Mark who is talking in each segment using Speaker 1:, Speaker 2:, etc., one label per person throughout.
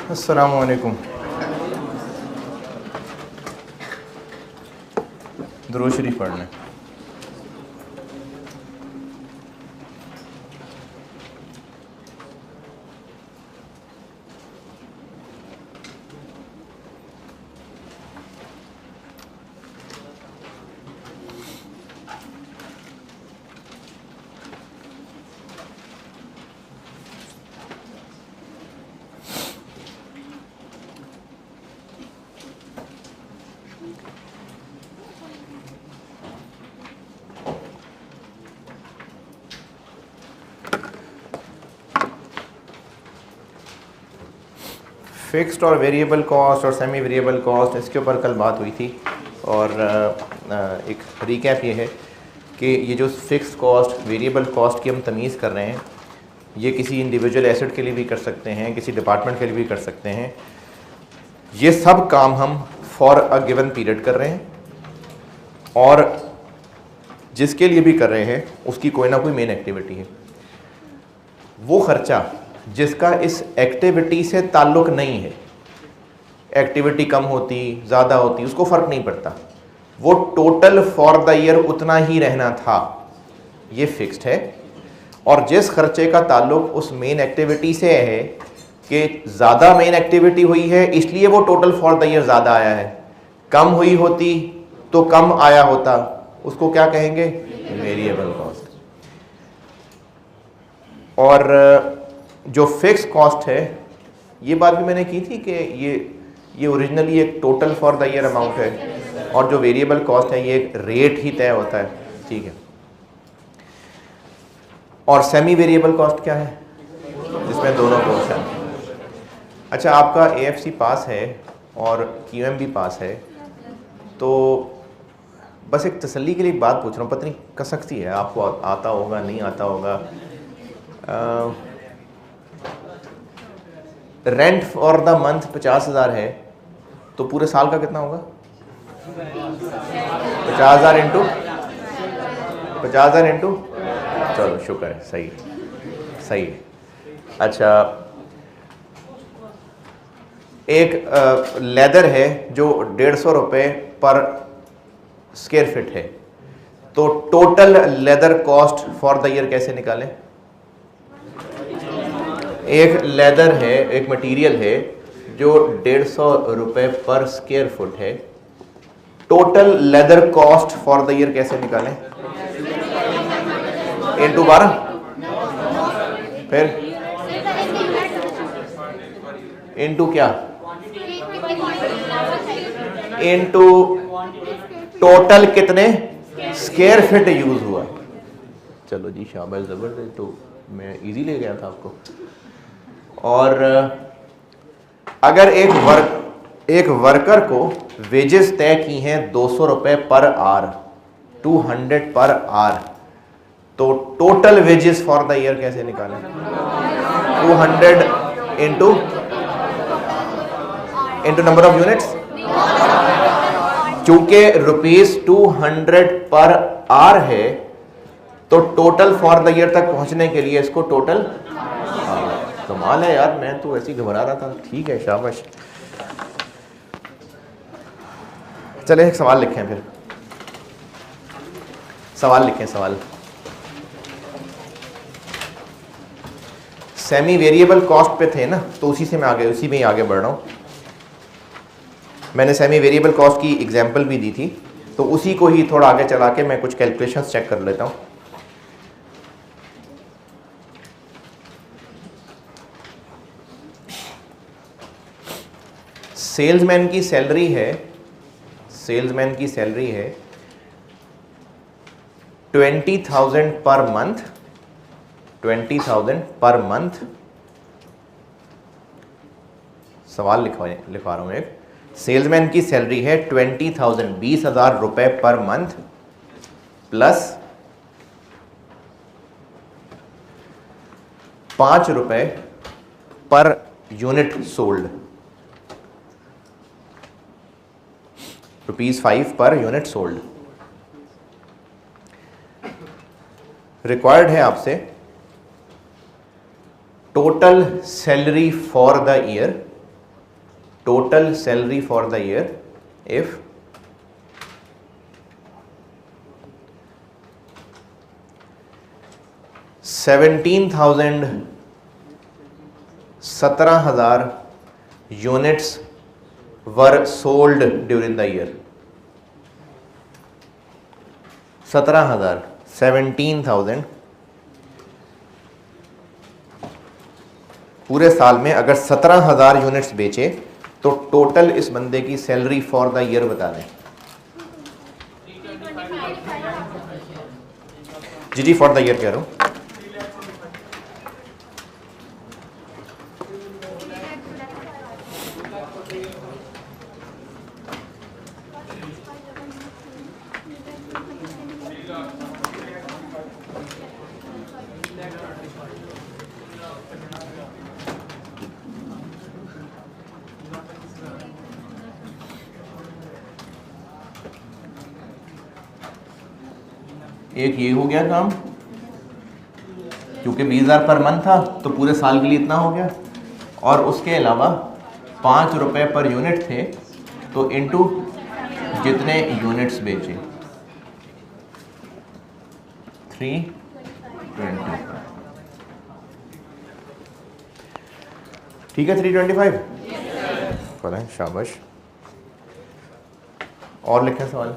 Speaker 1: अस्सलामु अलैकुम। दुरूद शरीफ पढ़ना है। फिक्स्ड और वेरिएबल कॉस्ट और सेमी वेरिएबल कॉस्ट, इसके ऊपर कल बात हुई थी। और एक रिकैप ये है कि ये जो फिक्स्ड कॉस्ट वेरिएबल कॉस्ट की हम तमीज़ कर रहे हैं, ये किसी इंडिविजुअल एसेट के लिए भी कर सकते हैं, किसी डिपार्टमेंट के लिए भी कर सकते हैं। ये सब काम हम फॉर अ गिवन पीरियड कर रहे हैं और जिसके लिए भी कर रहे हैं उसकी कोई ना कोई मेन एक्टिविटी है। वो खर्चा जिसका इस एक्टिविटी से ताल्लुक़ नहीं है, एक्टिविटी कम होती ज़्यादा होती उसको फ़र्क नहीं पड़ता, वो टोटल फॉर द ईयर उतना ही रहना था, ये फिक्स्ड है। और जिस खर्चे का ताल्लुक़ उस मेन एक्टिविटी से है कि ज़्यादा मेन एक्टिविटी हुई है इसलिए वो टोटल फॉर द ईयर ज़्यादा आया है, कम हुई होती तो कम आया होता, उसको क्या कहेंगे? Variable cost. और जो फिक्स कॉस्ट है, ये बात भी मैंने की थी कि ये ओरिजिनली एक total for the year amount है और जो वेरिएबल कॉस्ट है ये एक रेट ही तय होता है, ठीक है। और सेमी वेरिएबल कॉस्ट क्या है? जिसमें दोनों पोर्शन। अच्छा, आपका एएफसी पास है और क्यूएम भी पास है, तो बस एक तसल्ली के लिए एक बात पूछ रहा हूँ, पता नहीं कसक सी है, आपको आता होगा नहीं आता होगा। रेंट फॉर द मंथ 50,000 है तो पूरे साल का कितना होगा? 50,000 इंटू 50,000 इंटू, चलो शुक्र है, सही सही है। अच्छा, एक लेदर है जो 150 रुपये पर स्क्वायर फिट है, तो total leather cost for the year कैसे निकालें? एक लेदर है, एक मटेरियल है जो 150 रुपये पर स्क्वायर फुट है, total leather cost for the year कैसे निकालें? इंटू 12, फिर इंटू क्या? इंटू टोटल कितने स्क्वायर फिट यूज हुआ। चलो जी शाबाश, जबरदस्त, तो मैं इजी ले गया था आपको। और अगर एक वर्कर को वेजेस तय की हैं 200 रुपये पर आवर, 200 पर आवर, तो total wages for the year कैसे निकालें? 200 इंटू नंबर ऑफ यूनिट्स, चूंकि ₹200 पर आवर है तो टोटल फॉर द ईयर तक पहुंचने के लिए इसको टोटल, कमाल है यार, मैं तो ऐसे ही घबरा रहा था। ठीक है, शाबाश। चले एक सवाल लिखें, फिर सवाल लिखें। सवाल सेमी वेरिएबल कॉस्ट पे थे ना, तो उसी से मैं उसी में ही आगे बढ़ रहा हूँ। मैंने सेमी वेरिएबल कॉस्ट की एग्जांपल भी दी थी, तो उसी को ही थोड़ा आगे चला के मैं कुछ कैलकुलेशंस चेक कर लेता हूँ। सेल्समैन की सैलरी है 20,000 पर मंथ, 20,000 पर मंथ। सवाल लिखवा रहा हूं एक। सेल्समैन की सैलरी है 20,000, 20,000 रुपए पर मंथ, प्लस 5 रुपए per unit sold, ₹5 per unit sold. Required है आपसे total salary for the year total salary for the year if $17,000 units were sold during the year. 17,000 पूरे साल में अगर 17,000 यूनिट्स बेचे तो टोटल इस बंदे की सैलरी फॉर द ईयर बता दें। जी फॉर द ईयर कह रहा हूं। एक ये हो गया काम, क्योंकि 20,000 पर मंथ था तो पूरे साल के लिए इतना हो गया, और उसके अलावा 5 रुपए पर यूनिट थे तो इनटू जितने यूनिट्स बेचे 320। ठीक है 325 करें, शाबाश। और लिखें सवाल।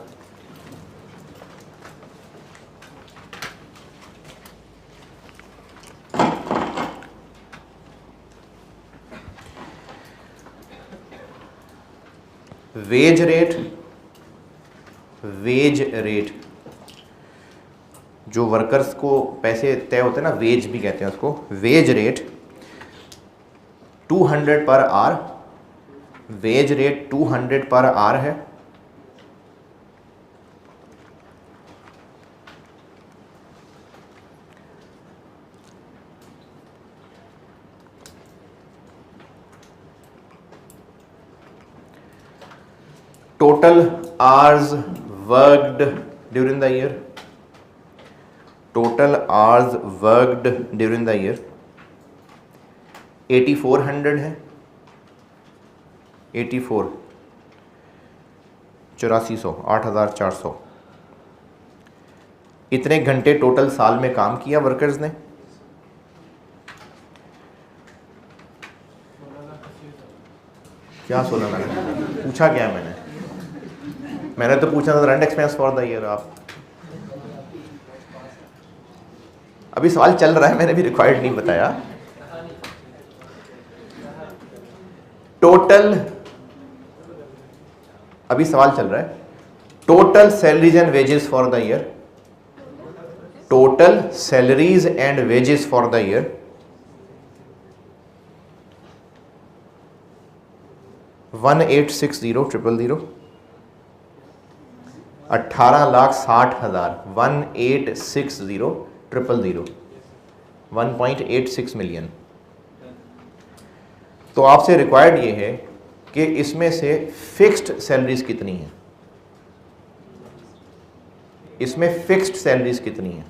Speaker 1: वेज रेट जो वर्कर्स को पैसे तय होते हैं ना, वेज भी कहते हैं उसको। Wage rate 200 per hour, wage rate 200 per hour है। Total hours worked during the year, total hours worked during the year 8400 है। 84 8400 8400 इतने घंटे टोटल साल में काम किया वर्कर्स ने। क्या 16 लाख पूछा? क्या मैंने तो पूछा था rent expense for the year. आप अभी सवाल चल रहा है, मैंने भी रिक्वायर्ड नहीं बताया। टोटल अभी सवाल चल रहा है, total salaries and wages for the year, total salaries and wages for the year 1860,000 18,60,000 1860,000 1.86 million. तो आपसे रिक्वायर्ड ये है कि इसमें से फिक्स्ड सैलरीज कितनी है, इसमें फिक्स्ड सैलरीज कितनी है।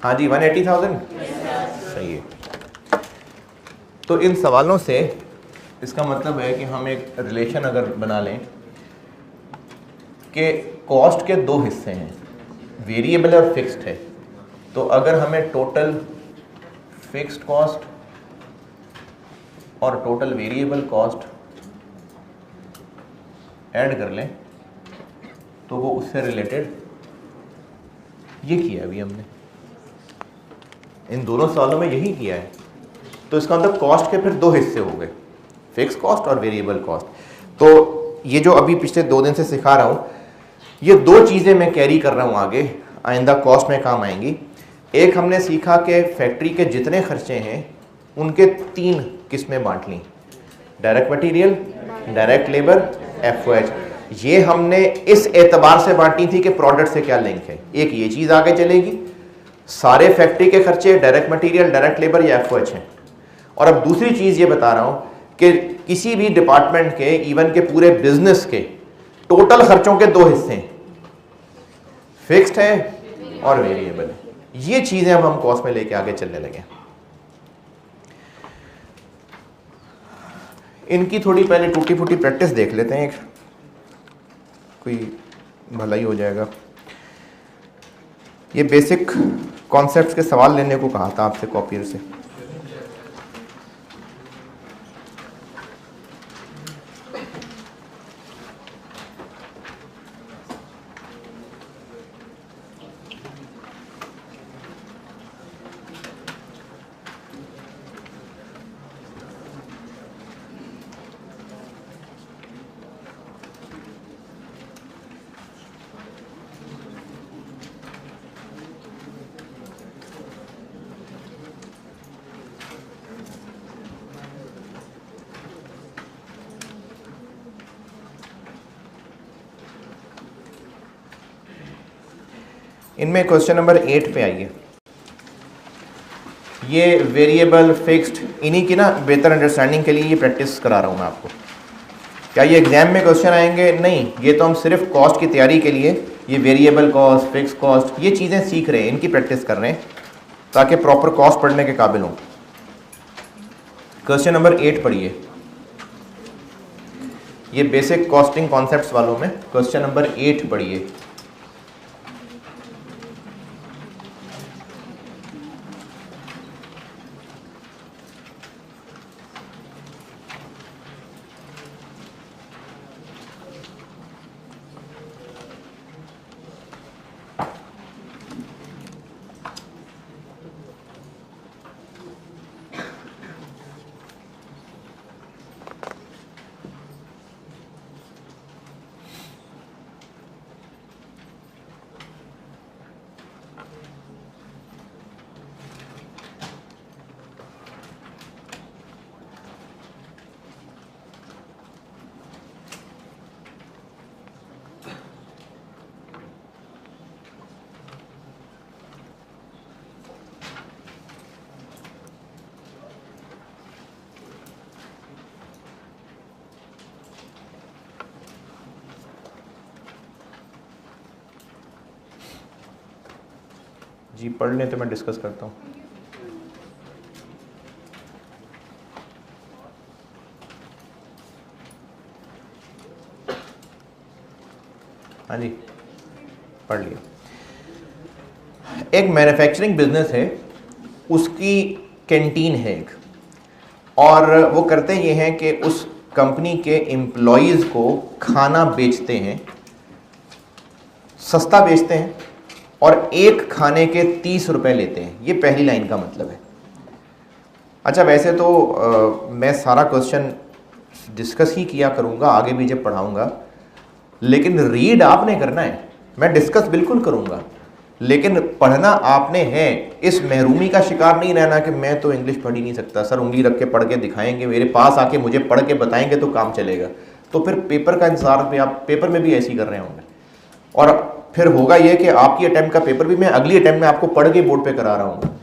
Speaker 1: हाँ जी 180,000 सही है। तो इन सवालों से इसका मतलब है कि हम एक रिलेशन अगर बना लें कि कॉस्ट के दो हिस्से हैं, वेरिएबल और फिक्स्ड है, तो अगर हमें टोटल फिक्स्ड कॉस्ट और टोटल वेरिएबल कॉस्ट ऐड कर लें तो वो उससे रिलेटेड ये किया अभी हमने। इन दोनों सालों में यही किया है। तो इसका मतलब कॉस्ट के फिर दो हिस्से हो गए, फिक्स कॉस्ट और वेरिएबल कॉस्ट। तो ये जो अभी पिछले 2 दिन से सिखा रहा हूँ, ये 2 चीज़ें मैं कैरी कर रहा हूँ आगे, आइंदा कॉस्ट में काम आएंगी। एक हमने सीखा कि फैक्ट्री के जितने खर्चे हैं उनके 3 किस्में बांट ली, direct material, direct labour, FOH. ये हमने इस एतबार से बांटी थी कि प्रोडक्ट से क्या लिंक है। एक ये चीज़ आगे चलेगी, सारे फैक्ट्री के खर्चे डायरेक्ट मटेरियल, डायरेक्ट लेबर या एफओएच हैं। और अब दूसरी चीज़ ये बता रहा हूँ कि किसी भी डिपार्टमेंट के, इवन के पूरे बिजनेस के टोटल खर्चों के 2 हिस्से हैं, फिक्स्ड है और वेरिएबल है। ये चीज़ें अब हम कॉस्ट में लेके आगे चलने लगे। इनकी थोड़ी पहले टूटी फूटी प्रैक्टिस देख लेते हैं, एक कोई भलाई हो जाएगा। ये बेसिक कॉन्सेप्ट्स के सवाल लेने को कहा था आपसे कॉपियर से। इनमें क्वेश्चन नंबर 8 पे आइए। ये वेरिएबल, फिक्स्ड, इन्हीं की ना बेहतर अंडरस्टैंडिंग के लिए ये प्रैक्टिस करा रहा हूँ मैं आपको। क्या ये एग्जाम में क्वेश्चन आएंगे? नहीं, ये तो हम सिर्फ कॉस्ट की तैयारी के लिए ये वेरिएबल कॉस्ट, फिक्स कॉस्ट, ये चीज़ें सीख रहे हैं, इनकी प्रैक्टिस कर रहे हैं ताकि प्रॉपर कॉस्ट पढ़ने के काबिल हों। क्वेश्चन नंबर 8 पढ़िए, ये बेसिक कॉस्टिंग कॉन्सेप्ट्स वालों में क्वेश्चन नंबर 8 पढ़िए। जी पढ़ लें तो मैं डिस्कस करता हूँ। हाँ जी पढ़ लिया। एक मैन्युफैक्चरिंग बिजनेस है, उसकी कैंटीन है एक, और वो करते ये हैं कि उस कंपनी के एम्प्लॉयज़ को खाना बेचते हैं, सस्ता बेचते हैं और एक खाने के 30 रुपए लेते हैं। ये पहली लाइन का मतलब है। अच्छा वैसे तो मैं सारा क्वेश्चन डिस्कस ही किया करूँगा आगे भी जब पढ़ाऊँगा, लेकिन रीड आपने करना है। मैं डिस्कस बिल्कुल करूँगा लेकिन पढ़ना आपने है। इस महरूमी का शिकार नहीं रहना कि मैं तो इंग्लिश पढ़ ही नहीं सकता, सर उंगली रख के पढ़ के दिखाएंगे, मेरे पास आके मुझे पढ़ के बताएंगे तो काम चलेगा। तो फिर पेपर का इंतजार भी आप पेपर में भी ऐसे ही कर रहे होंगे, और फिर होगा ये कि आपकी अटेम्प्ट का पेपर भी मैं अगली अटेम्प्ट में आपको पढ़ के बोर्ड पे करा रहा हूँ।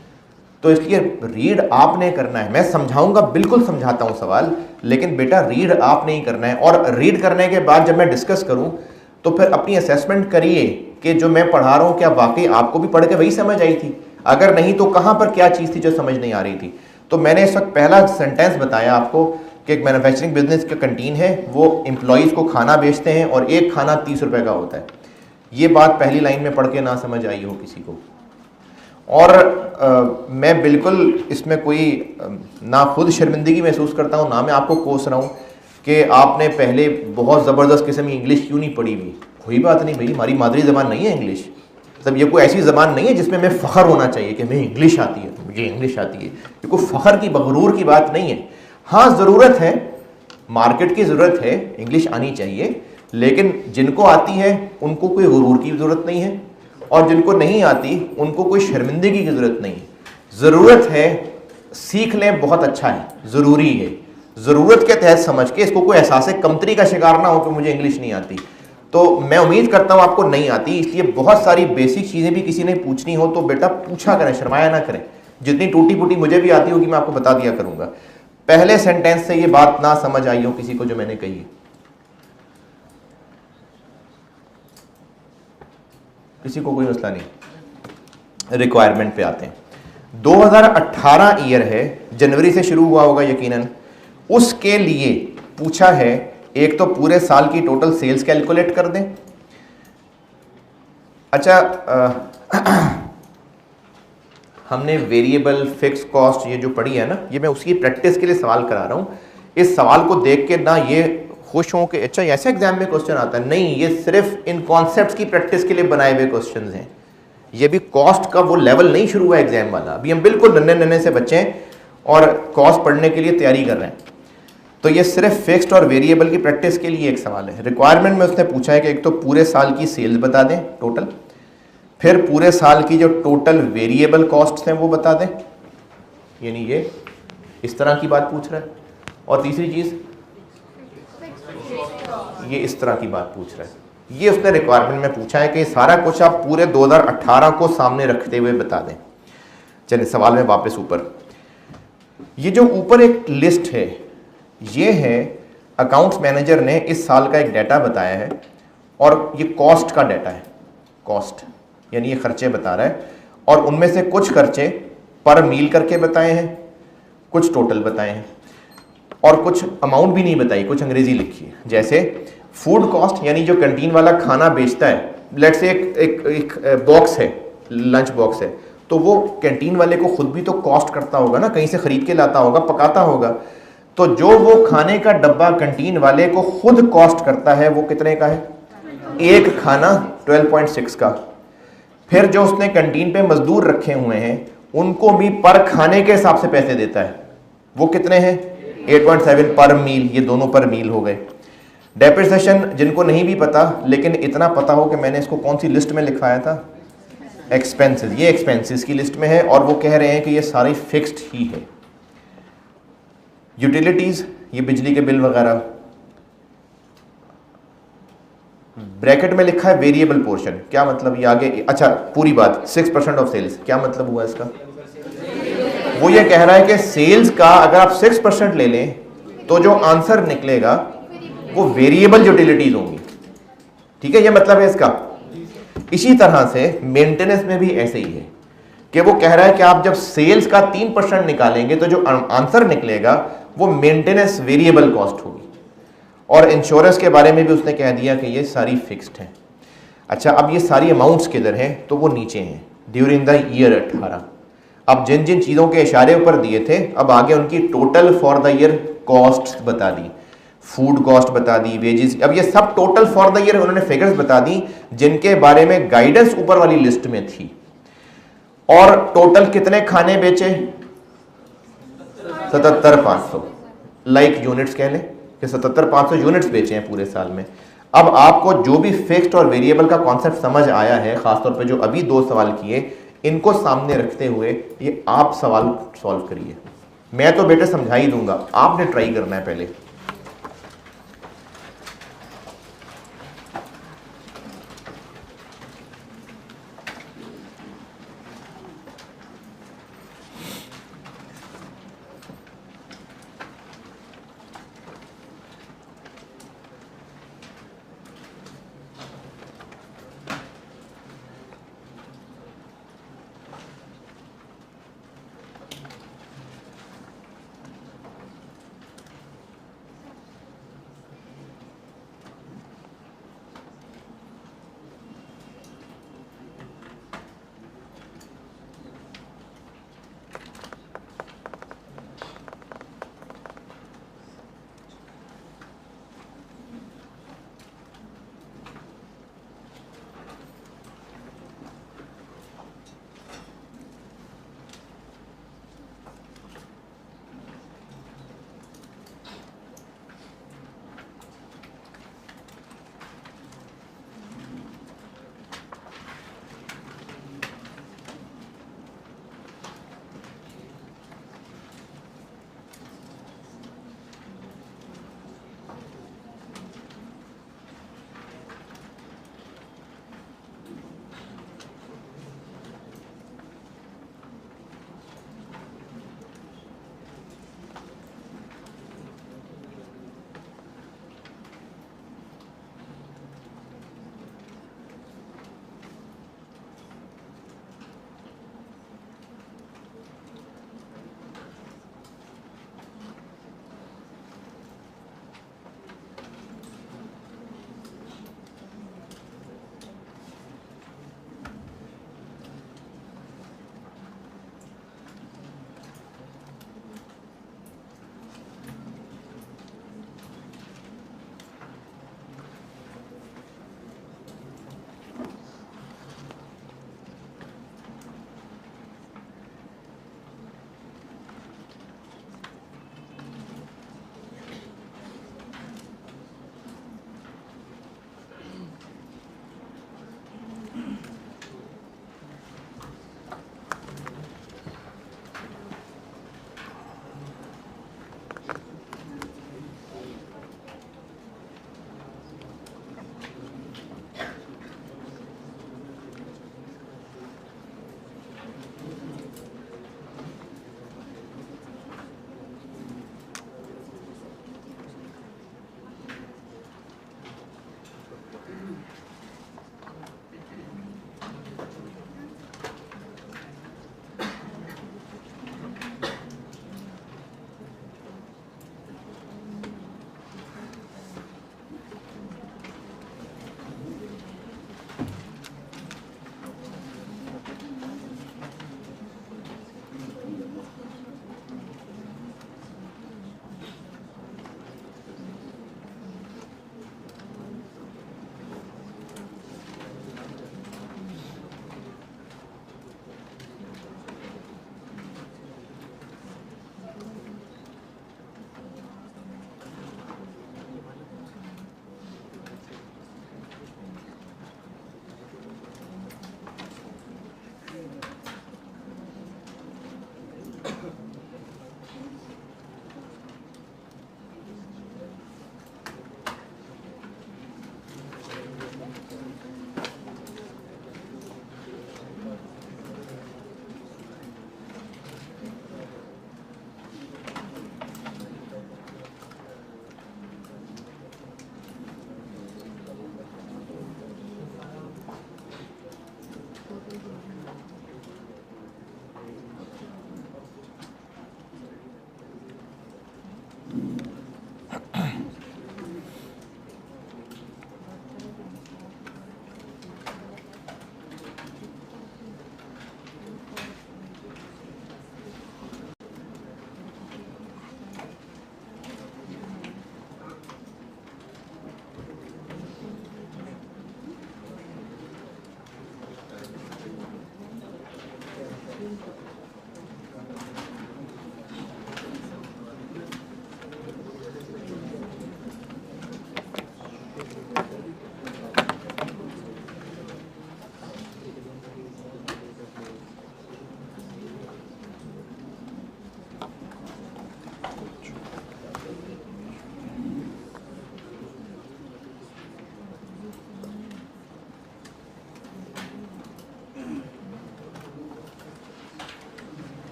Speaker 1: तो इसलिए रीड आपने करना है। मैं समझाऊंगा, बिल्कुल समझाता हूँ सवाल, लेकिन बेटा रीड आपने ही करना है। और रीड करने के बाद जब मैं डिस्कस करूँ तो फिर अपनी असेसमेंट करिए कि जो मैं पढ़ा रहा हूँ क्या वाकई आपको भी पढ़ के वही समझ आई थी, अगर नहीं तो कहाँ पर क्या चीज़ थी जो समझ नहीं आ रही थी। तो मैंने इस वक्त पहला सेंटेंस बताया आपको कि एक मैन्युफैक्चरिंग बिजनेस का कैंटीन है, वो एम्प्लॉयज़ को खाना बेचते हैं और एक खाना 30 रुपये का होता है। ये बात पहली लाइन में पढ़ के ना समझ आई हो किसी को। और मैं बिल्कुल इसमें कोई ना खुद शर्मिंदगी महसूस करता हूँ, ना मैं आपको कोस रहा हूँ कि आपने पहले बहुत ज़बरदस्त किस्म की इंग्लिश क्यों नहीं पढ़ी हुई। कोई बात नहीं भाई, हमारी मादरी ज़बान नहीं है इंग्लिश। मतलब ये कोई ऐसी ज़बान नहीं है जिसमें मैं फ़ख्र होना चाहिए कि हमें इंग्लिश आती है। मुझे इंग्लिश आती है, ये कोई फ़ख्र की बगरूर की बात नहीं है। हाँ ज़रूरत है, मार्केट की ज़रूरत है, इंग्लिश आनी चाहिए, लेकिन जिनको आती है उनको कोई गुरूर की ज़रूरत नहीं है, और जिनको नहीं आती उनको कोई शर्मिंदगी की ज़रूरत नहीं है। ज़रूरत है, सीख लें, बहुत अच्छा है, ज़रूरी है। ज़रूरत के तहत समझ के इसको कोई एहसास कमतरी का शिकार ना हो कि मुझे इंग्लिश नहीं आती। तो मैं उम्मीद करता हूँ आपको नहीं आती, इसलिए बहुत सारी बेसिक चीज़ें भी किसी ने पूछनी हो तो बेटा पूछा करें, शर्माया ना करें। जितनी टूटी फूटी मुझे भी आती होगी मैं आपको बता दिया करूँगा। पहले सेंटेंस से ये बात ना समझ आई हो किसी को जो मैंने कही है, किसी को कोई मसला नहीं। रिक्वायरमेंट पे आते हैं। 2018 ईयर है, जनवरी से शुरू हुआ होगा यकीनन। उसके लिए पूछा है, एक तो पूरे साल की टोटल सेल्स कैलकुलेट कर दें। अच्छा, हमने वेरिएबल फिक्स कॉस्ट ये जो पढ़ी है ना, ये मैं उसकी प्रैक्टिस के लिए सवाल करा रहा हूँ। इस सवाल को देख के ना ये खुश हों कि अच्छा ऐसे एग्जाम में क्वेश्चन आता है, नहीं, ये सिर्फ इन कॉन्सेप्ट्स की प्रैक्टिस के लिए बनाए हुए क्वेश्चंस हैं। ये भी कॉस्ट का वो लेवल नहीं शुरू हुआ एग्जाम वाला, अभी हम बिल्कुल नन्हे नन्हे से बच्चे हैं और कॉस्ट पढ़ने के लिए तैयारी कर रहे हैं। तो ये सिर्फ फिक्स्ड और वेरिएबल की प्रैक्टिस के लिए एक सवाल है। रिक्वायरमेंट में उसने पूछा है कि एक तो पूरे साल की सेल्स बता दें टोटल, फिर पूरे साल की जो टोटल वेरिएबल कॉस्ट हैं वो बता दें, यानी ये इस तरह की बात पूछ रहा है। और तीसरी चीज़ ये इस तरह की बात पूछ रहा है। ये उसने रिक्वायरमेंट में पूछा है कि सारा कुछ आप पूरे 2018 को सामने रखते हुए बता दें। चलिए सवाल में वापस ऊपर, ये जो ऊपर एक लिस्ट है, ये है अकाउंट्स मैनेजर ने इस साल का एक डाटा बताया है, और ये कॉस्ट का डाटा है। कॉस्ट यानी ये खर्चे बता रहा है, और उनमें से कुछ खर्चे पर मील करके बताए हैं, कुछ टोटल बताए हैं, और कुछ अमाउंट भी नहीं बताई, कुछ अंग्रेजी लिखी है। जैसे फूड कॉस्ट यानी जो कैंटीन वाला खाना बेचता है, लेट्स से एक बॉक्स है, लंच बॉक्स है, तो वो कैंटीन वाले को खुद भी तो कॉस्ट करता होगा ना, कहीं से खरीद के लाता होगा, पकाता होगा। तो जो वो खाने का डब्बा कैंटीन वाले को खुद कॉस्ट करता है वो कितने का है? एक खाना 12.6 का। फिर जो उसने कैंटीन पे मजदूर रखे हुए हैं उनको भी पर खाने के हिसाब से पैसे देता है, वो कितने हैं? 8.7 पर मील। ये दोनों पर मील हो गए। डेप्रिसिएशन जिनको नहीं भी पता, लेकिन इतना पता हो कि मैंने इसको कौन सी लिस्ट में लिखवाया था, एक्सपेंसेस। ये एक्सपेंसेस की लिस्ट में है, और वो कह रहे हैं कि ये सारी फिक्स्ड ही है। यूटिलिटीज, ये बिजली के बिल वगैरह। ब्रैकेट में लिखा है वेरिएबल पोर्शन, क्या मतलब? ये आगे, अच्छा पूरी बात 6% ऑफ सेल्स, क्या मतलब हुआ इसका? वो ये कह रहा है कि सेल्स का अगर आप 6% ले लें तो जो आंसर निकलेगा वो वेरिएबल यूटिलिटीज होंगी। ठीक है, ये मतलब है इसका। इसी तरह से मेंटेनेंस में भी ऐसे ही है कि वो कह रहा है कि आप जब सेल्स का 3% निकालेंगे तो जो आंसर निकलेगा वो मेंटेनेंस वेरिएबल कॉस्ट होगी। और इंश्योरेंस के बारे में भी उसने कह दिया कि ये सारी फिक्स्ड है। अच्छा, अब ये सारी अमाउंट्स किधर हैं? तो वो नीचे हैं, ड्यूरिंग द ईयर 18। अब जिन जिन चीज़ों के इशारे ऊपर दिए थे, अब आगे उनकी total for the year cost बता दी, फूड कॉस्ट बता दी, वेजेस। अब ये सब टोटल फॉर द ईयर उन्होंने फिगर्स बता दी जिनके बारे में गाइडेंस ऊपर वाली लिस्ट में थी। और टोटल कितने खाने बेचे? 77,500 लाइक यूनिट्स कह लें कि 77,500 यूनिट्स बेचे हैं पूरे साल में। अब आपको जो भी फिक्स्ड और वेरिएबल का कॉन्सेप्ट समझ आया है, खासतौर पे जो अभी 2 सवाल किए, इनको सामने रखते हुए ये आप सवाल सॉल्व करिए। मैं तो बेटे समझा ही दूंगा, आपने ट्राई करना है पहले।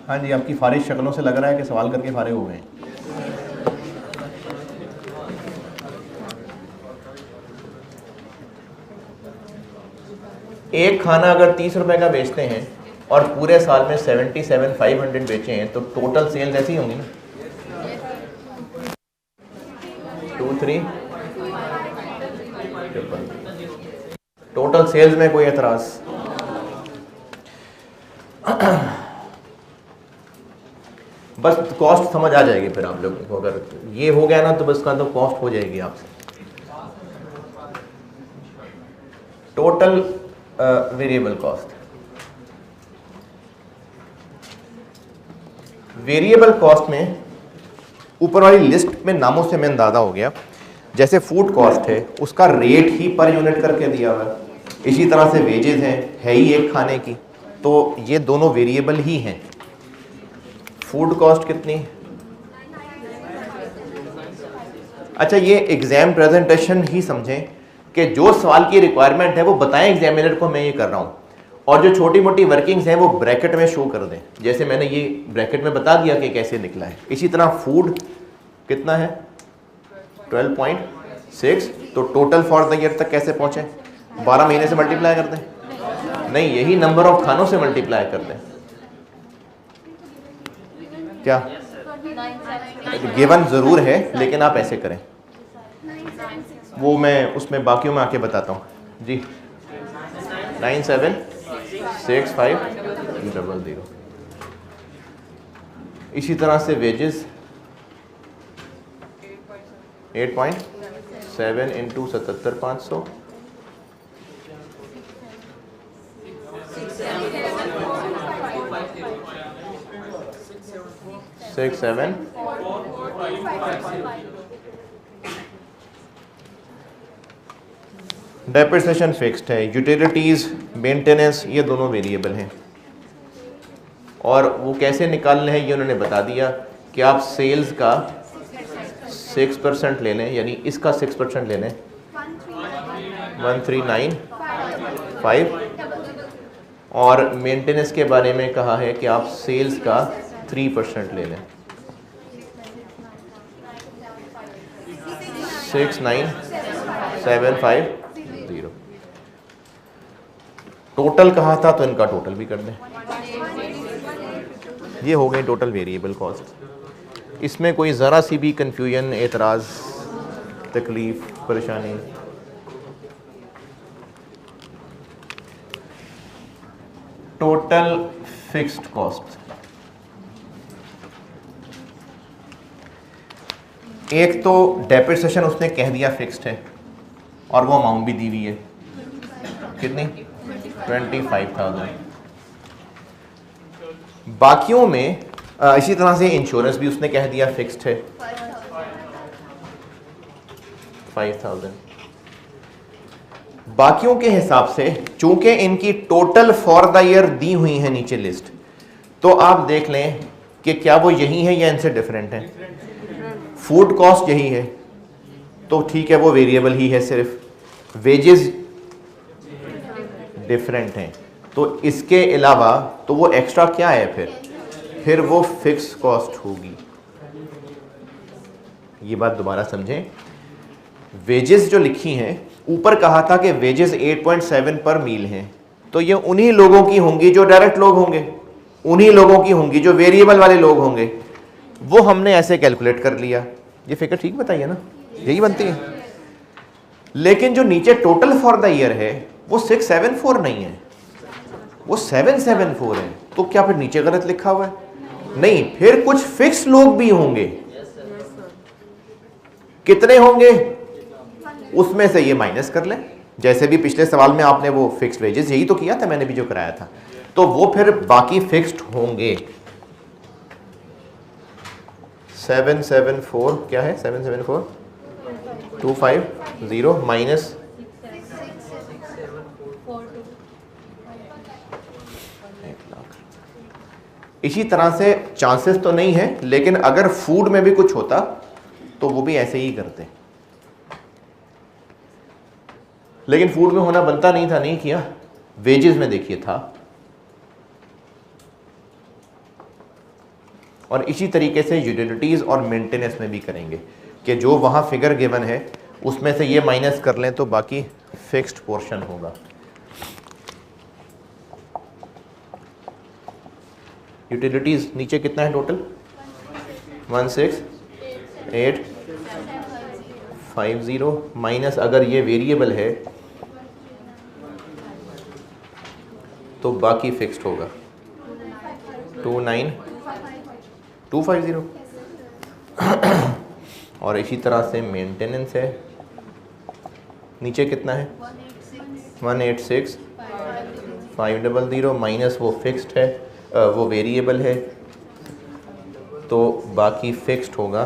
Speaker 1: हाँ जी, आपकी फारिग शक्लों से लग रहा है कि सवाल करके फारिग हो गए हैं। एक खाना अगर 30 रुपए का बेचते हैं और पूरे साल में 77,500 बेचे हैं तो टोटल सेल्स ऐसी होंगी ना, 23 टोटल सेल्स में कोई एतराज? बस कॉस्ट समझ आ जाएगी फिर आप लोगों को, अगर ये हो गया ना तो बस का तो कॉस्ट हो जाएगी आपसे। Total variable cost, variable cost में ऊपर वाली लिस्ट में नामों से मैं अंदाजा हो गया। जैसे फूड कॉस्ट है उसका रेट ही पर यूनिट करके दिया हुआ है, इसी तरह से वेजेस है ही एक खाने की, तो ये दोनों वेरिएबल ही हैं। फूड कॉस्ट कितनी? अच्छा, ये एग्जाम प्रेजेंटेशन ही समझें कि जो सवाल की रिक्वायरमेंट है वो बताएं एग्जामिनर को, मैं ये कर रहा हूँ, और जो छोटी मोटी वर्किंग्स हैं वो ब्रैकेट में शो कर दें, जैसे मैंने ये ब्रैकेट में बता दिया कि कैसे निकला है। इसी तरह फूड कितना है? 12.6। तो टोटल फॉर द ईयर तक कैसे पहुंचे? 12 महीने से मल्टीप्लाई कर दें? नहीं, यही नंबर ऑफ खानों से मल्टीप्लाई कर दें। क्या गिवन जरूर है, लेकिन आप ऐसे करें, वो मैं उसमें बाकियों में आके बताता हूँ जी। 976500। इसी तरह से वेजेस 8.7 इंटू 77,500 6-7। डेप्रिसिएशन फिक्स्ड है, यूटिलिटीज़, मेंटेनेंस, ये दोनों वेरिएबल हैं। और वो कैसे निकालने हैं ये उन्होंने बता दिया कि आप सेल्स का 6% ले लें, यानी इसका 6% ले लें, 1395। और मेंटेनेंस के बारे में कहा है कि आप सेल्स का 3% ले लें, 69750। टोटल कहा था तो इनका टोटल भी कर दें। ये हो गई टोटल वेरिएबल कॉस्ट। इसमें कोई ज़रा सी भी कंफ्यूजन, एतराज़, तकलीफ, परेशानी? टोटल फिक्स्ड कॉस्ट, एक तो डेप्रिसिएशन उसने कह दिया फिक्स्ड है और वो अमाउंट भी दी हुई है, कितनी? 25,000। बाकियों में इसी तरह से इंश्योरेंस भी उसने कह दिया फिक्स्ड है, 5,000। बाकियों के हिसाब से चूंकि इनकी टोटल फॉर द ईयर दी हुई है नीचे लिस्ट, तो आप देख लें कि क्या वो यही है या इनसे डिफरेंट है। फूड कॉस्ट यही है तो ठीक है, वो वेरिएबल ही है सिर्फ। वेजेस डिफरेंट हैं, तो इसके अलावा तो वो एक्स्ट्रा क्या है? फिर वो फिक्स कॉस्ट होगी। ये बात दोबारा समझें, वेजेस जो लिखी हैं, ऊपर कहा था कि वेजेस 8.7 पर मील हैं, तो ये उन्हीं लोगों की होंगी जो डायरेक्ट लोग होंगे, उन्हीं लोगों की होंगी जो वेरिएबल वाले लोग होंगे। वो हमने ऐसे कैलकुलेट कर लिया। ये फिगर ठीक बताइए ना, यही बनती है। लेकिन जो नीचे टोटल फॉर द ईयर है वो 674 नहीं है, वो 774 है। तो क्या फिर नीचे गलत लिखा हुआ है? नहीं, फिर कुछ फिक्स लोग भी होंगे। कितने होंगे? उसमें से ये माइनस कर लें, जैसे भी पिछले सवाल में आपने वो फिक्स्ड वेजेस यही तो किया था, मैंने भी जो कराया था, तो वो फिर बाकी फिक्स्ड होंगे। 774 क्या है? 774,250 माइनस 1,00,000। इसी तरह से चांसेस तो नहीं है, लेकिन अगर फूड में भी कुछ होता तो वो भी ऐसे ही करते, लेकिन फूड में होना बनता नहीं था, नहीं किया। वेजेस में देखिए था। और इसी तरीके से यूटिलिटीज़ और मेंटेनेंस में भी करेंगे कि जो वहाँ फिगर गिवन है उसमें से ये माइनस कर लें तो बाकी फिक्स्ड पोर्शन होगा। यूटिलिटीज़ नीचे कितना है टोटल? 16,850 माइनस, अगर ये वेरिएबल है तो बाकी फिक्स्ड होगा 29,250। और इसी तरह से मेंटेनेंस है, नीचे कितना है? 186,500 माइनस वो फिक्स्ड है, वो वेरिएबल है, तो बाकी फिक्स्ड होगा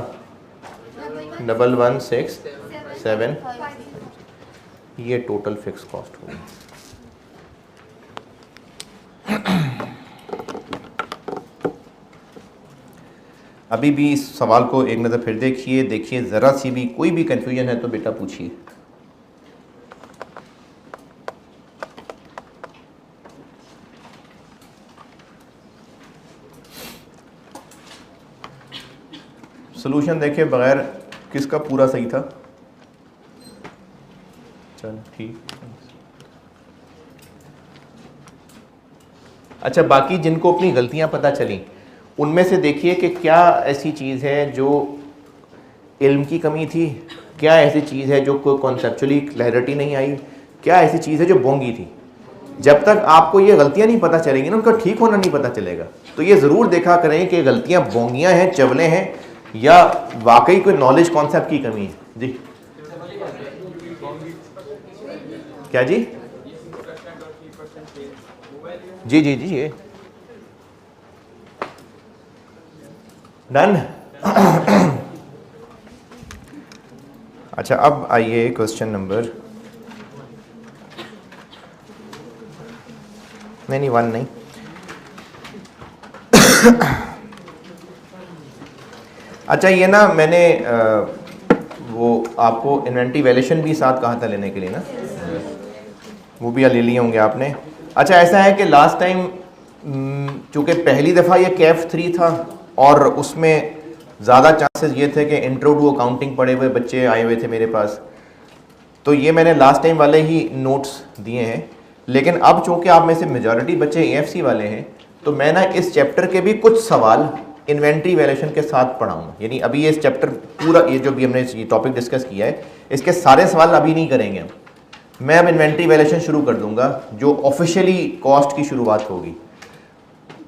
Speaker 1: 11,167। ये टोटल फिक्स कॉस्ट होगी। अभी भी इस सवाल को एक नज़र फिर देखिए ज़रा सी भी कोई भी कन्फ्यूजन है तो बेटा पूछिए। सोल्यूशन देखे बगैर किसका पूरा सही था? चल ठीक। अच्छा, बाकी जिनको अपनी गलतियां पता चली उनमें से देखिए कि क्या ऐसी चीज़ है जो इल्म की कमी थी, क्या ऐसी चीज़ है जो कोई कॉन्सेप्चुअली क्लैरिटी नहीं आई, क्या ऐसी चीज़ है जो बोंगी थी। जब तक आपको ये गलतियां नहीं पता चलेंगी ना, उनका ठीक होना नहीं पता चलेगा। तो ये ज़रूर देखा करें कि गलतियां बोंगियां हैं, चवले हैं, या वाकई कोई नॉलेज कॉन्सेप्ट की कमी है। जी क्या जी? जी जी जी ये डन। अच्छा, अब आइए क्वेश्चन नंबर, नहीं 1 नहीं, अच्छा ये ना मैंने वो आपको इन्वेंटरी वैल्यूएशन भी साथ कहा था लेने के लिए ना, वो भी ले लिए होंगे आपने। अच्छा, ऐसा है कि लास्ट टाइम चूँकि पहली दफ़ा ये कैफ 3 था और उसमें ज़्यादा चांसेस ये थे कि इंट्रो टू अकाउंटिंग पढ़े हुए बच्चे आए हुए थे मेरे पास, तो ये मैंने लास्ट टाइम वाले ही नोट्स दिए हैं। लेकिन अब चूँकि आप में से मेजॉरिटी बच्चे AFC वाले हैं, तो मैं ना इस चैप्टर के भी कुछ सवाल इन्वेंट्री वैल्यूएशन के साथ पढ़ाऊँगा। यानी अभी ये इस चैप्टर पूरा, ये जो भी हमने ये टॉपिक डिस्कस किया है, इसके सारे सवाल अभी नहीं करेंगे हम। मैं अब इन्वेंट्री वैल्यूएशन शुरू कर दूंगा, जो ऑफिशियली कॉस्ट की शुरुआत होगी,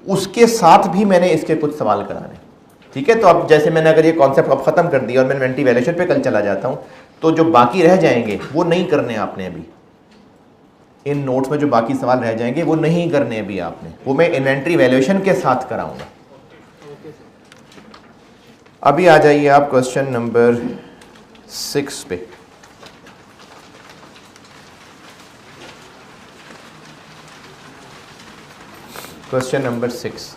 Speaker 1: उसके साथ भी मैंने इसके कुछ सवाल कराने। ठीक है, तो अब जैसे मैंने अगर ये कॉन्सेप्ट अब ख़त्म कर दिया और मैं इन्वेंट्री वैल्यूएशन पे कल चला जाता हूँ, तो जो बाकी रह जाएंगे वो नहीं करने आपने अभी। इन नोट्स में जो बाकी सवाल रह जाएंगे वो नहीं करने अभी आपने, वो मैं इन्वेंट्री वैल्यूएशन के साथ कराऊंगा। अभी आ जाइए आप क्वेश्चन नंबर 6 पे। क्वेश्चन नंबर 6,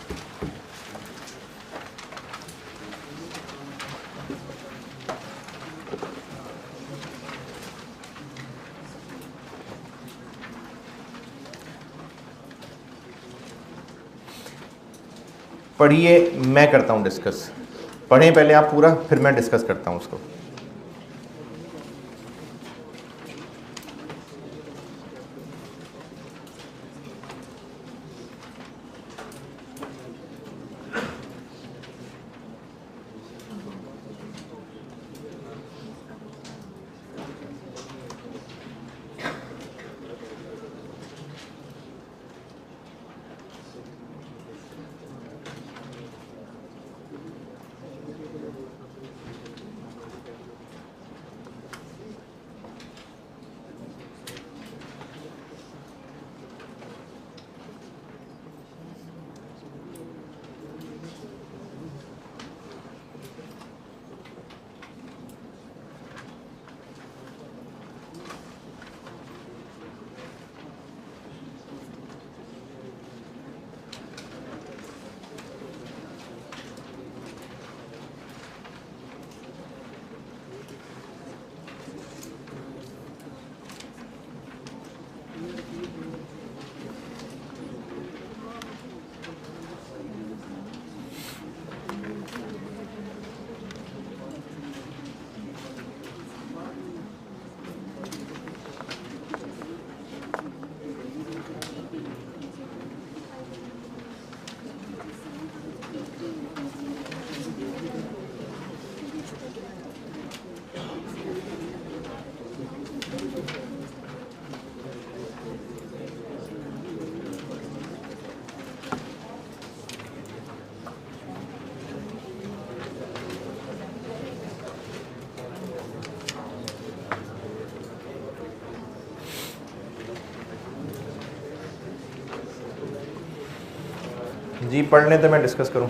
Speaker 1: पढ़िए, मैं करता हूँ डिस्कस। पढ़ें पहले आप पूरा, फिर मैं डिस्कस करता हूँ उसको। जी पढ़ लें तो मैं डिस्कस करूं।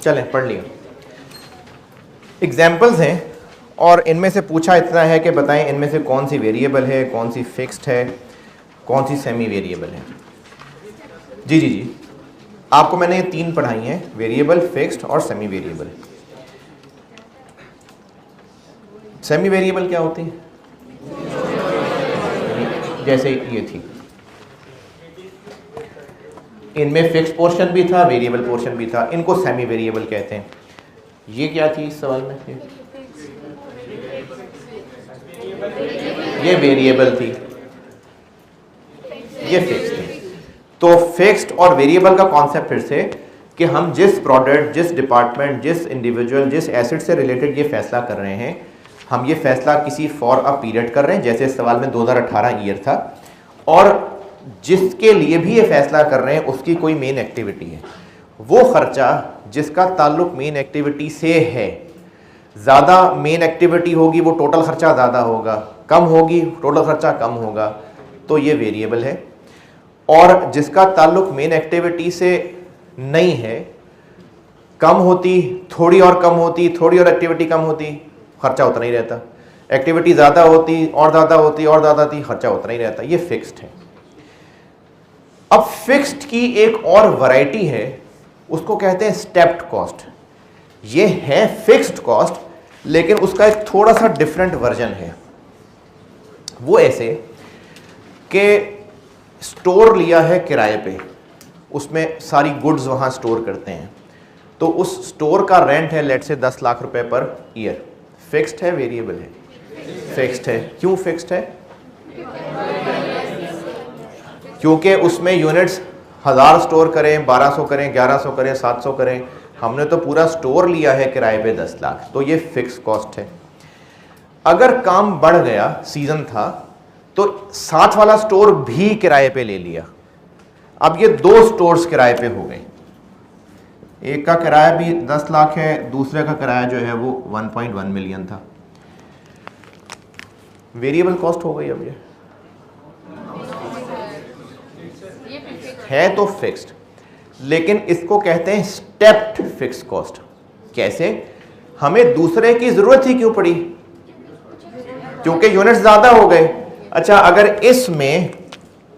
Speaker 1: चलें पढ़ लिया। एग्जाम्पल्स हैं और इनमें से पूछा इतना है कि बताएं इनमें से कौन सी वेरिएबल है, कौन सी फिक्स्ड है, कौन सी सेमी वेरिएबल है। जी जी जी, आपको मैंने ये 3 पढ़ाई हैं, वेरिएबल, फिक्स्ड और सेमी वेरिएबल। सेमी वेरिएबल क्या होती है? जैसे ये थी, इनमें फिक्स्ड पोर्शन भी था, वेरिएबल पोर्शन भी था, इनको सेमी वेरिएबल कहते हैं। ये क्या थी इस सवाल में? ये वेरिएबल थी, ये फिक्स्ड थी। तो फिक्स्ड और वेरिएबल का कॉन्सेप्ट फिर से कि हम जिस प्रोडक्ट, जिस डिपार्टमेंट, जिस इंडिविजुअल, जिस एसेट से रिलेटेड ये फैसला कर रहे हैं, हम ये फैसला किसी फॉर अ पीरियड कर रहे हैं, जैसे इस सवाल में 2018 ईयर था, और जिसके लिए भी ये फैसला कर रहे हैं उसकी कोई मेन एक्टिविटी है, वो खर्चा जिसका ताल्लुक मेन एक्टिविटी से है, ज़्यादा मेन एक्टिविटी होगी वो टोटल खर्चा ज़्यादा होगा, कम होगी टोटल खर्चा कम होगा, तो ये वेरिएबल है। और जिसका ताल्लुक मेन एक्टिविटी से नहीं है, कम होती, थोड़ी और कम होती, थोड़ी और एक्टिविटी कम होती, खर्चा उतना ही रहता, एक्टिविटी ज़्यादा होती और ज़्यादा होती और ज़्यादा थी, खर्चा उतना ही रहता, ये फिक्स्ड है। अब फिक्स्ड की एक और वैरायटी है, उसको कहते हैं स्टेप्ड कॉस्ट। ये है फिक्स्ड कॉस्ट, लेकिन उसका एक थोड़ा सा डिफरेंट वर्जन है। वो ऐसे कि स्टोर लिया है किराए पे, उसमें सारी गुड्स वहाँ स्टोर करते हैं, तो उस स्टोर का रेंट है लेट से 10 लाख रुपए पर ईयर। फिक्स्ड है, वेरिएबल है? फिक्स्ड है। क्यों फिक्स्ड है? क्योंकि उसमें यूनिट्स 1000 स्टोर करें, 1200 करें, 1100 करें, 700 करें, हमने तो पूरा स्टोर लिया है किराए पे 10 लाख, तो ये फिक्स कॉस्ट है। अगर काम बढ़ गया, सीजन था, तो साथ वाला स्टोर भी किराए पे ले लिया, अब ये 2 स्टोर्स किराए पे हो गए, एक का किराया भी 10 लाख है, दूसरे का किराया जो है वो 1.1 मिलियन था, वेरिएबल कॉस्ट हो गई। अब ये है तो फिक्स्ड, लेकिन इसको कहते हैं स्टेप्ड फिक्स कॉस्ट। कैसे? हमें दूसरे की जरूरत ही क्यों पड़ी? क्योंकि यूनिट ज्यादा हो गए। अच्छा, अगर इसमें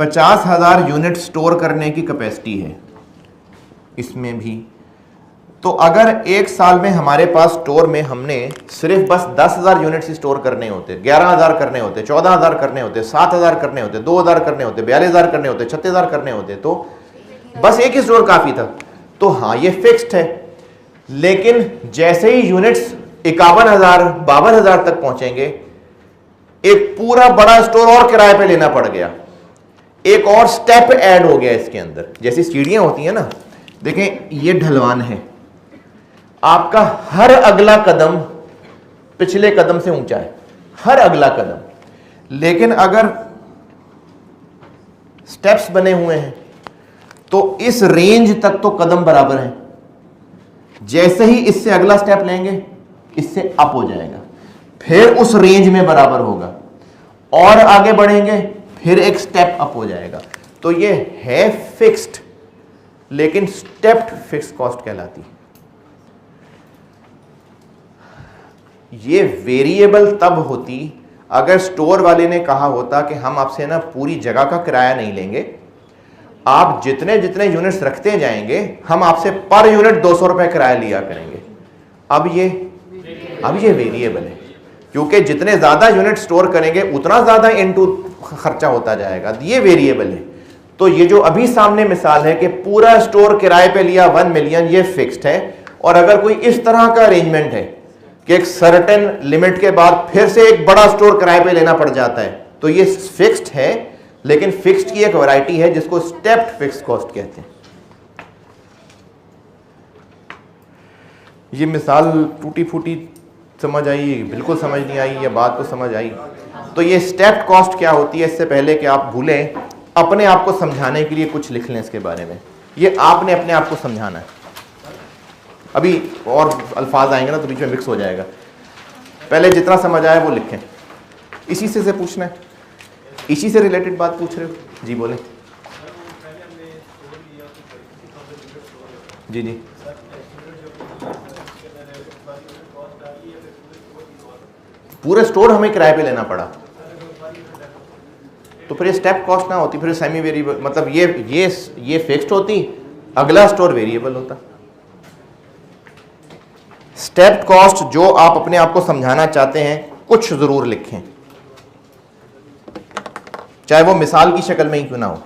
Speaker 1: 50,000 यूनिट स्टोर करने की कैपेसिटी है, इसमें भी, तो अगर एक साल में हमारे पास स्टोर में हमने सिर्फ बस 10,000 यूनिट्स स्टोर करने होते, 11,000 करने होते, 14,000 करने होते, 7,000 करने होते, 2,000 करने होते, 42,000 करने होते, 36,000 करने होते, तो बस एक ही स्टोर काफी था। तो हाँ, ये फिक्स्ड है। लेकिन जैसे ही यूनिट्स 51,000, 52,000 तक पहुंचेंगे, एक पूरा बड़ा स्टोर और किराए पे लेना पड़ गया, एक और स्टेप ऐड हो गया इसके अंदर। जैसी सीढ़ियां होती हैं ना, देखें ये ढलवान है, आपका हर अगला कदम पिछले कदम से ऊंचा है, हर अगला कदम। लेकिन अगर स्टेप्स बने हुए हैं तो इस रेंज तक तो कदम बराबर है, जैसे ही इससे अगला स्टेप लेंगे इससे अप हो जाएगा, फिर उस रेंज में बराबर होगा, और आगे बढ़ेंगे फिर एक स्टेप अप हो जाएगा। तो ये है फिक्स्ड, लेकिन स्टेप्ड फिक्स कॉस्ट कहलाती है। ये वेरिएबल तब होती अगर स्टोर वाले ने कहा होता कि हम आपसे ना पूरी जगह का किराया नहीं लेंगे, आप जितने जितने यूनिट्स रखते जाएंगे हम आपसे पर यूनिट 200 रुपए किराया लिया करेंगे। अब ये वेरिएबल है, क्योंकि जितने ज्यादा यूनिट स्टोर करेंगे उतना ज्यादा इनटू खर्चा होता जाएगा, ये वेरिएबल है। तो ये जो अभी सामने मिसाल है कि पूरा स्टोर किराए पे लिया 1 मिलियन, ये फिक्स्ड है। और अगर कोई इस तरह का अरेंजमेंट है कि एक सर्टेन लिमिट के बाद फिर से एक बड़ा स्टोर किराए पे लेना पड़ जाता है, तो ये फिक्स्ड है। लेकिन फिक्स्ड की एक वैरायटी है जिसको स्टेप्ड फिक्स कॉस्ट कहते हैं। ये मिसाल टूटी फूटी समझ आई, बिल्कुल समझ नहीं आई, ये बात तो समझ आई। तो ये स्टेप्ड कॉस्ट क्या होती है, इससे पहले कि आप भूलें, अपने आप को समझाने के लिए कुछ लिख लें इसके बारे में। ये आपने अपने आप को समझाना है, अभी और अल्फाज आएंगे ना तो बीच में मिक्स हो जाएगा। पहले जितना समझ आया वो लिखें, इसी से पूछना है, इसी से रिलेटेड बात पूछ रहे हो? जी बोलें। जी जी पूरे स्टोर हमें किराए पे लेना पड़ा, तो फिर ये स्टेप कॉस्ट ना होती, फिर सेमी वेरिएबल, मतलब ये फिक्स्ड होती, अगला स्टोर वेरिएबल होता। स्टेप कॉस्ट जो आप अपने आप को समझाना चाहते हैं कुछ जरूर लिखें, चाहे वो मिसाल की शक्ल में ही क्यों ना हो।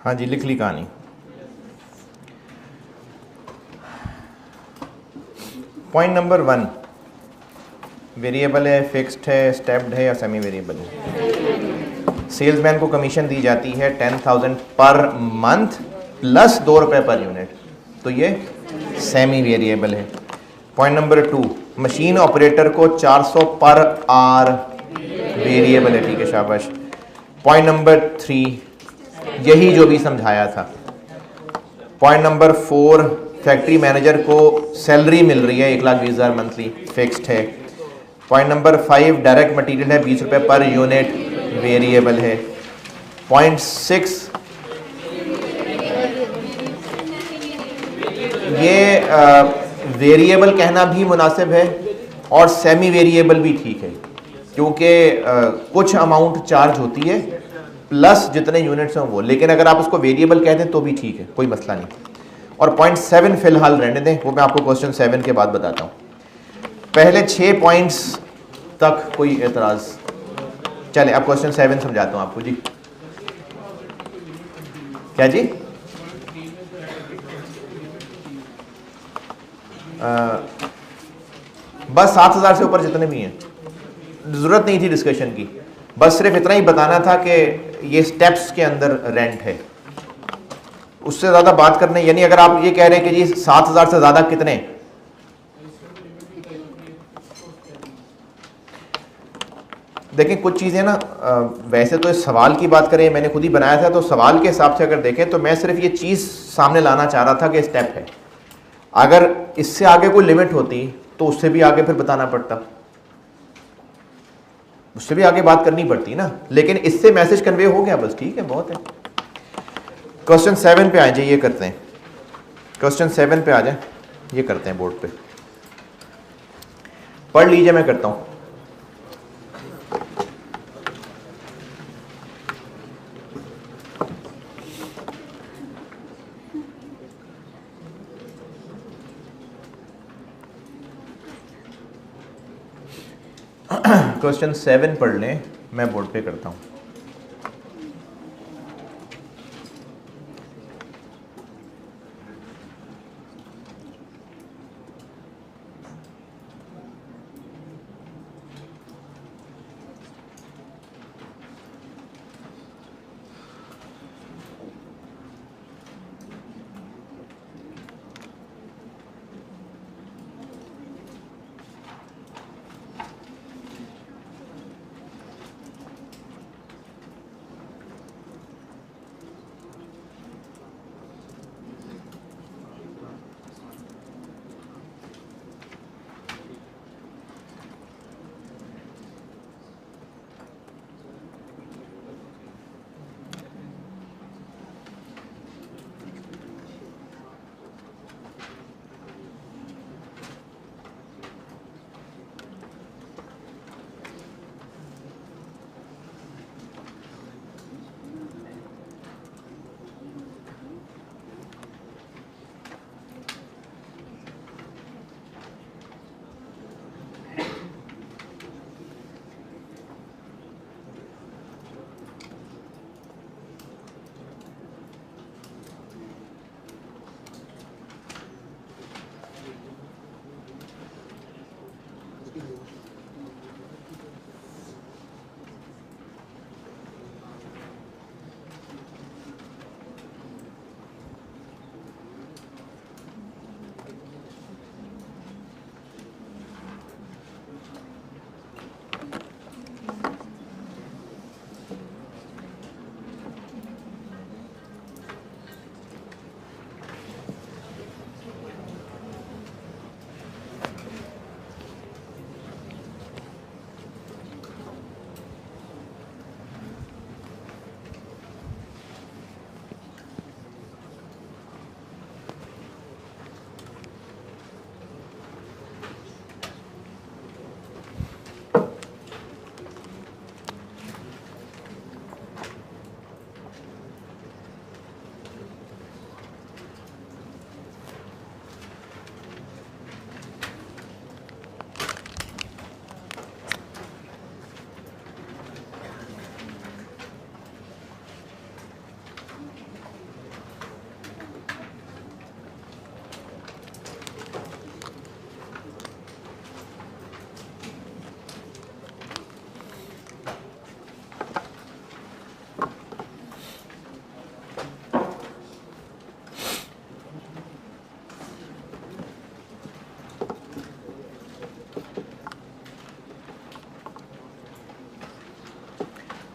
Speaker 1: हाँ जी, लिख ली कहानी। पॉइंट नंबर 1, वेरिएबल है, फिक्स्ड है, स्टेप्ड है या सेमी वेरिएबल है। सेल्समैन को कमीशन दी जाती है 10,000 पर मंथ प्लस 2 रुपये पर यूनिट, तो ये सेमी वेरिएबल है। पॉइंट नंबर 2, मशीन ऑपरेटर को 400 पर आवर, वेरिएबल है, ठीक है, शाबाश। पॉइंट नंबर 3, यही जो भी समझाया था। पॉइंट नंबर 4, फैक्ट्री मैनेजर को सैलरी मिल रही है 1,20,000 मंथली, फिक्स्ड है। पॉइंट नंबर 5, डायरेक्ट मटेरियल है 20 रुपये पर यूनिट, वेरिएबल है। पॉइंट 6, ये वेरिएबल कहना भी मुनासिब है और सेमी वेरिएबल भी ठीक है, क्योंकि कुछ अमाउंट चार्ज होती है प्लस जितने यूनिट्स हैं वो, लेकिन अगर आप उसको वेरिएबल कहते हैं तो भी ठीक है, कोई मसला नहीं। और पॉइंट 7 फिलहाल रहने दें, वो मैं आपको क्वेश्चन 7 के बाद बताता हूँ। पहले 6 पॉइंट्स तक कोई एतराज़? चले अब क्वेश्चन 7 समझाता हूँ आपको जी। क्या जी? बस 7,000 से ऊपर जितने भी हैं, ज़रूरत नहीं थी डिस्कशन की, बस सिर्फ इतना ही बताना था कि ये स्टेप्स के अंदर रेंट है, उससे ज़्यादा बात करने। यानी अगर आप ये कह रहे हैं कि जी 7,000 से ज़्यादा कितने, देखें कुछ चीज़ें ना, वैसे तो इस सवाल की बात करें, मैंने खुद ही बनाया था, तो सवाल के हिसाब से अगर देखें तो मैं सिर्फ ये चीज़ सामने लाना चाह रहा था कि स्टेप है। अगर इससे आगे कोई लिमिट होती तो उससे भी आगे फिर बताना पड़ता, उससे भी आगे बात करनी पड़ती ना, लेकिन इससे मैसेज कन्वे हो गया, बस ठीक है, बहुत है। क्वेश्चन 7 पे आ जाए, ये करते हैं। क्वेश्चन 7 पे आ जाए, ये करते हैं बोर्ड पे, पढ़ लीजिए, मैं करता हूँ। क्वेश्चन 7 पढ़ लें, मैं बोर्ड पे करता हूँ।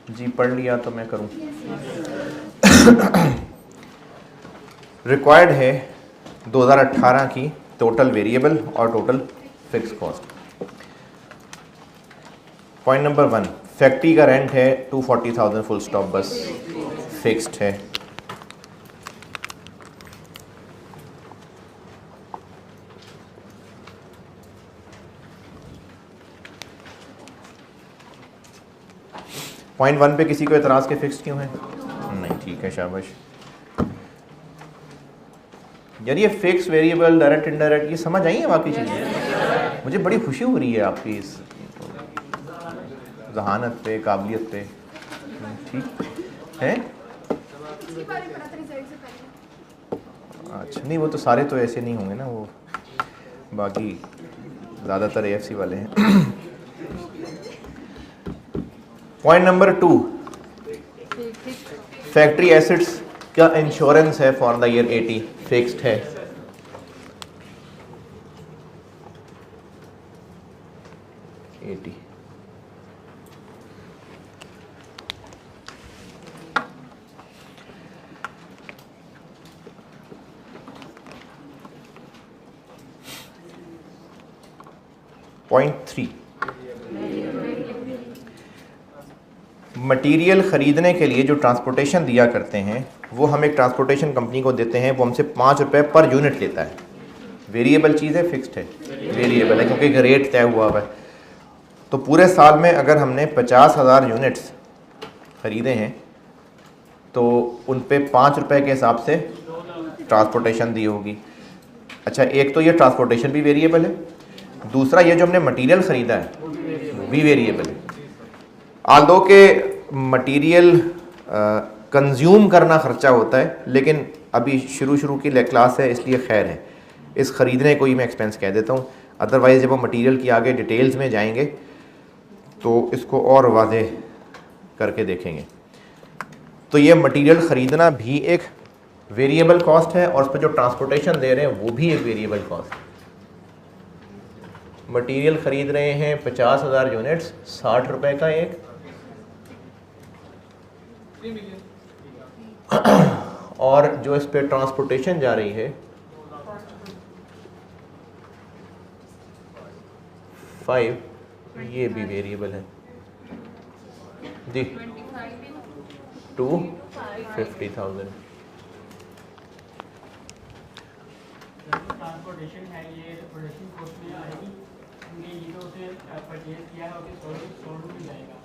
Speaker 1: जी पढ़ लिया तो मैं करूं। रिक्वायर्ड है 2018 की टोटल वेरिएबल और total fix cost. Point number 1, factory का रेंट है 240,000 फुल स्टॉप, बस फिक्स्ड है। पॉइंट 1 पे किसी को एतराज़ के फिक्स क्यों है? नहीं, ठीक है, शाबाश। यार ये फिक्स, वेरिएबल, डायरेक्ट, इनडायरेक्ट, ये समझ आई है वाकई चीज़ें? मुझे बड़ी खुशी हो रही है आपकी इस जहानत पे, काबिलियत पे। ठीक है। अच्छा, नहीं वो तो सारे तो ऐसे नहीं होंगे ना, वो बाकी ज़्यादातर AFC वाले हैं। पॉइंट नंबर 2, फैक्ट्री एसेट्स का इंश्योरेंस है फॉर द ईयर 80, फिक्स्ड है। पॉइंट 3, मटेरियल ख़रीदने के लिए जो ट्रांसपोर्टेशन दिया करते हैं वो हम एक ट्रांसपोर्टेशन कंपनी को देते हैं, वो हमसे 5 रुपये पर यूनिट लेता है। वेरिएबल चीज़ है, फिक्स्ड है? वेरिएबल है क्योंकि एक रेट तय हुआ हुआ है। तो पूरे साल में अगर हमने 50,000 यूनिट्स ख़रीदे हैं तो उन पे 5 रुपये के हिसाब से ट्रांसपोर्टेशन दी होगी। अच्छा, एक तो ये ट्रांसपोर्टेशन भी वेरिएबल है, दूसरा ये जो हमने मटेरियल ख़रीदा है वो भी वेरिएबल है। आल्दो के मटेरियल कंज्यूम करना ख़र्चा होता है, लेकिन अभी शुरू की क्लास है इसलिए खैर है, इस ख़रीदने को ही मैं एक्सपेंस कह देता हूँ। अदरवाइज़ जब हम मटेरियल की आगे डिटेल्स में जाएंगे तो इसको और वाज़ेह करके देखेंगे। तो ये मटेरियल ख़रीदना भी एक वेरिएबल कॉस्ट है और उस पर जो ट्रांसपोर्टेशन दे रहे हैं वो भी एक वेरिएबल कॉस्ट है। मटेरियल ख़रीद रहे हैं 50,000 यूनिट्स, 60 रुपये का एक, और जो इस पे ट्रांसपोर्टेशन जा रही है 5, ये भी वेरिएबल है जी, 250,000।
Speaker 2: ट्रांसपोर्टेशन है, ये प्रोडक्शन कॉस्ट में आएगी, क्योंकि ये तो उसे परचेज किया है और सोल्ड में जाएगा।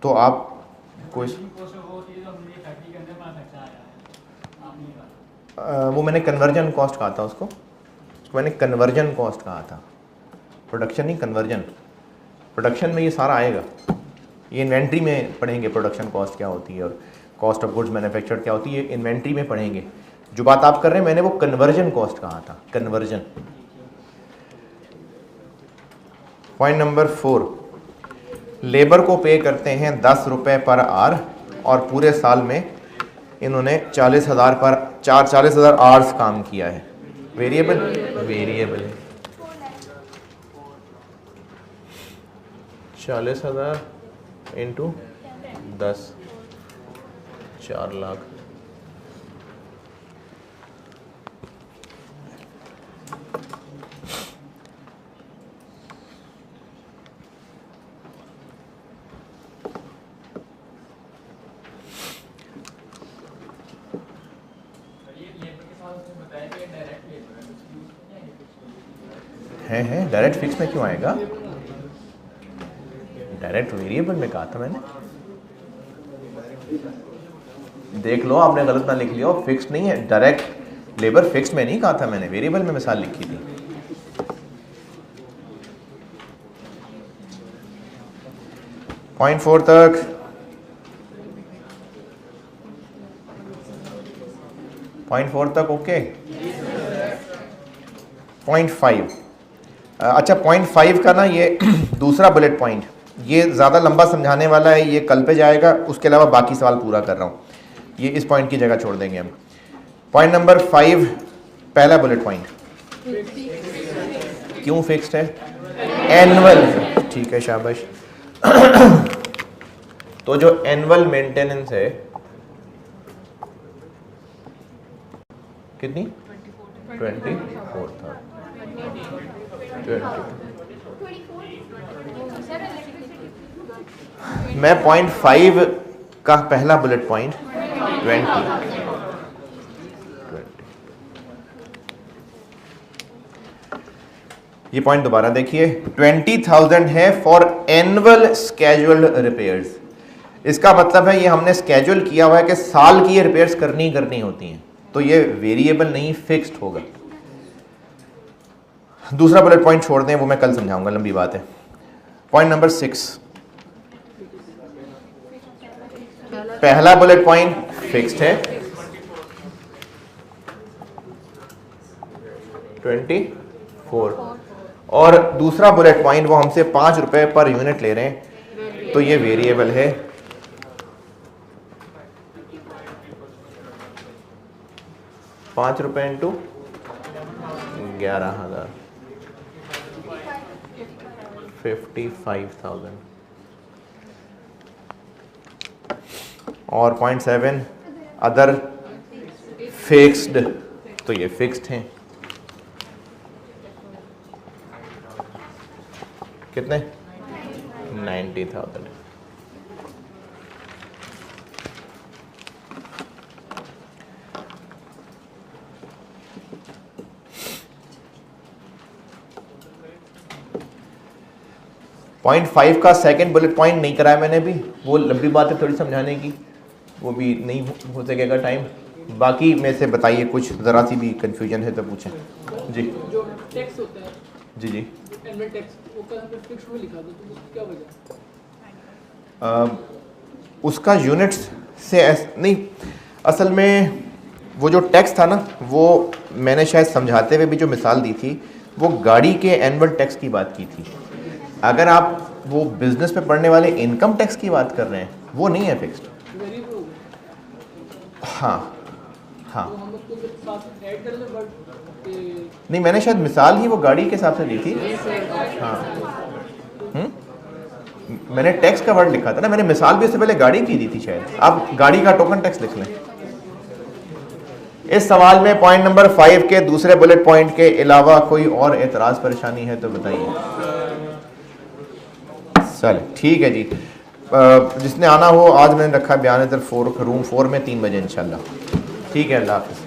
Speaker 1: तो आप कोई
Speaker 2: वो चीज़ हमने फैक्ट्री के अंदर बना सकता है, आपने
Speaker 1: वो मैंने कन्वर्जन कॉस्ट कहा था, उसको मैंने कन्वर्जन कॉस्ट कहा था, प्रोडक्शन नहीं, कन्वर्जन। प्रोडक्शन में ये सारा आएगा, ये इन्वेंट्री में पढ़ेंगे प्रोडक्शन कॉस्ट क्या होती है और कॉस्ट ऑफ गुड्स मैन्युफैक्चर्ड क्या होती है, इन्वेंट्री में पढ़ेंगे। जो बात आप कर रहे हैं मैंने वो कन्वर्जन कॉस्ट कहा था, कन्वर्जन। पॉइंट नंबर 4, लेबर को पे करते हैं 10 रुपये पर आवर और पूरे साल में इन्होंने 40,000 आवर्स काम किया है। वेरिएबल, वेरिएबल है। 40,000 इंटू 10, 4 लाख। है डायरेक्ट फिक्स में क्यों आएगा? डायरेक्ट वेरिएबल में कहा था मैंने, देख लो आपने गलत ना लिख लिया, फिक्स नहीं है। डायरेक्ट लेबर फिक्स में नहीं कहा था मैंने, वेरिएबल में मिसाल लिखी थी। पॉइंट 4 तक ओके। पॉइंट 5, अच्छा पॉइंट 5 का ना ये दूसरा बुलेट पॉइंट, ये ज़्यादा लंबा समझाने वाला है, ये कल पे जाएगा, उसके अलावा बाकी सवाल पूरा कर रहा हूँ, ये इस पॉइंट की जगह छोड़ देंगे हम। पॉइंट नंबर 5, पहला बुलेट पॉइंट, क्यों फिक्स्ड है? एनुअल, ठीक है, शाबाश। तो जो एनुअल मेंटेनेंस है कितनी? 24,000। मैं पॉइंट 5 का पहला बुलेट पॉइंट 20 ये पॉइंट दोबारा देखिए, 20,000 है फॉर एनुअल स्केड्यूल्ड रिपेयर्स। इसका मतलब है ये हमने स्केड्यूल किया हुआ है कि साल की ये रिपेयर्स करनी होती हैं, तो ये वेरिएबल नहीं फिक्स्ड होगा। दूसरा बुलेट पॉइंट छोड़ दें, वो मैं कल समझाऊंगा, लंबी बात है। पॉइंट नंबर 6, पहला बुलेट पॉइंट फिक्स्ड है 24, और दूसरा बुलेट पॉइंट वो हमसे 5 रुपए पर यूनिट ले रहे हैं, तो ये वेरिएबल है। ₹5 इंटू 11,000, 55,000। और पॉइंट 7 अदर फिक्स्ड, तो ये फिक्स्ड हैं। कितने? 90,000। पॉइंट 5 का सेकंड बुलेट पॉइंट नहीं कराया मैंने भी, वो लंबी बात है थोड़ी समझाने की, वो भी नहीं हो सकेगा टाइम। बाकी में से बताइए, कुछ ज़रा सी भी कंफ्यूजन है तो पूछें जी।
Speaker 2: जो टैक्स होता है
Speaker 1: जी जी,
Speaker 2: एनुअल टैक्स, वो कल हमने फिक्स में लिखा था, तो उसकी क्या वजह?
Speaker 1: उसका यूनिट्स से नहीं, असल में वो जो टैक्स था ना, वो मैंने शायद समझाते हुए भी जो मिसाल दी थी, वो गाड़ी के एनुअल टैक्स की बात की थी। अगर आप वो बिजनेस में पड़ने वाले इनकम टैक्स की बात कर रहे हैं, वो नहीं है फिक्स्ड। हाँ हाँ,
Speaker 2: तो हम उसको फिर साथ ऐड कर लें, बट
Speaker 1: नहीं मैंने शायद मिसाल ही वो गाड़ी के हिसाब से दी थी। हाँ, मैंने टैक्स का वर्ड लिखा था ना, मैंने मिसाल भी उससे पहले गाड़ी की दी थी शायद। आप गाड़ी का टोकन टैक्स लिख लें। इस सवाल में पॉइंट नंबर 5 के दूसरे बुलेट पॉइंट के अलावा कोई और एतराज परेशानी है तो बताइए। चल ठीक है जी, जिसने आना हो, आज मैंने रखा बयान इधर 4 रूम 4 में 3 बजे इंशाल्लाह। ठीक है, अल्लाह हाफ़िज़।